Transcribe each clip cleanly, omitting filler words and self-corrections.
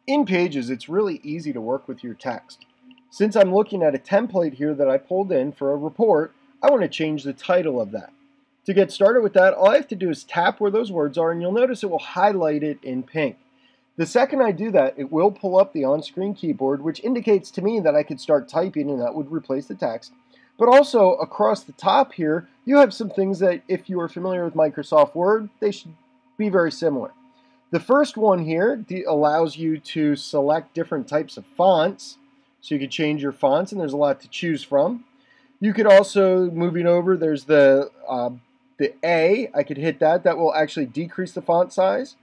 In Pages, it's really easy to work with your text. Since I'm looking at a template here that I pulled in for a report, I want to change the title of that. To get started with that, all I have to do is tap where those words are, and you'll notice it will highlight it in pink. The second I do that, it will pull up the on-screen keyboard, which indicates to me that I could start typing, and that would replace the text. But also, across the top here, you have some things that, if you are familiar with Microsoft Word, they should be very similar. The first one here allows you to select different types of fonts. So you can change your fonts, and there's a lot to choose from. You could also, moving over, there's the A. I could hit that. That will actually decrease the font size.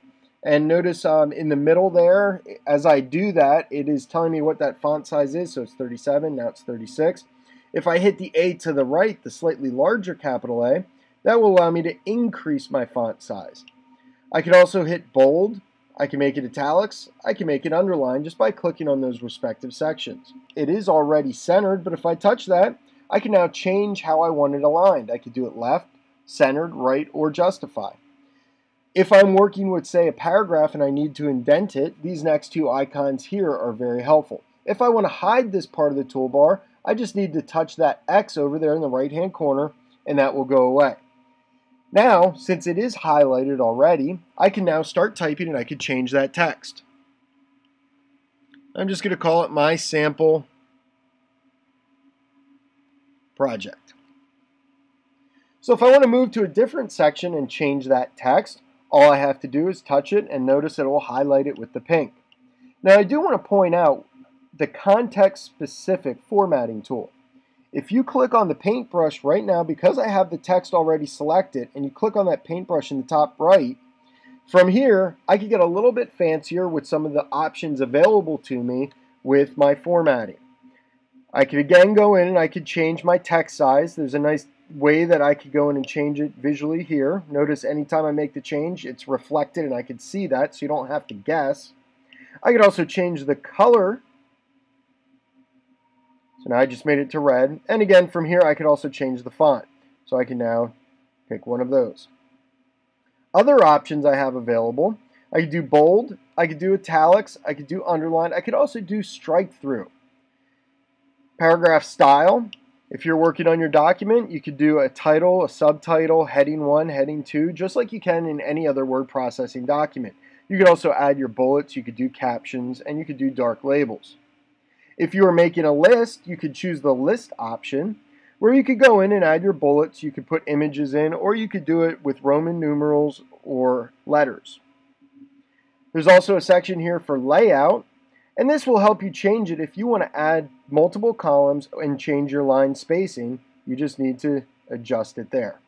And notice in the middle there, as I do that, it is telling me what that font size is. So it's 37, now it's 36. If I hit the A to the right, the slightly larger capital A, that will allow me to increase my font size. I can also hit bold. I can make it italics. I can make it underlined just by clicking on those respective sections. It is already centered, but if I touch that, I can now change how I want it aligned. I could do it left, centered, right, or justify. If I'm working with, say, a paragraph and I need to indent it, these next two icons here are very helpful. If I want to hide this part of the toolbar, I just need to touch that X over there in the right-hand corner, and that will go away. Now, since it is highlighted already, I can now start typing and I can change that text. I'm just going to call it my sample project. So if I want to move to a different section and change that text, all I have to do is touch it, and notice it will highlight it with the pink. Now I do want to point out the context-specific formatting tool. If you click on the paintbrush right now, because I have the text already selected, and you click on that paintbrush in the top right, from here I can get a little bit fancier with some of the options available to me with my formatting. I could again go in and I could change my text size. There's a nice way that I could go in and change it visually here. Notice anytime I make the change, it's reflected and I can see that, so you don't have to guess. I could also change the color. So now I just made it to red. And again, from here, I could also change the font. So I can now pick one of those. Other options I have available, I could do bold, I could do italics, I could do underline, I could also do strike through. Paragraph style. If you're working on your document, you could do a title, a subtitle, heading 1, heading 2, just like you can in any other word processing document. You could also add your bullets, you could do captions, and you could do dark labels. If you are making a list, you could choose the list option, where you could go in and add your bullets, you could put images in, or you could do it with Roman numerals or letters. There's also a section here for layout, and this will help you change it if you want to add multiple columns and change your line spacing. You just need to adjust it there.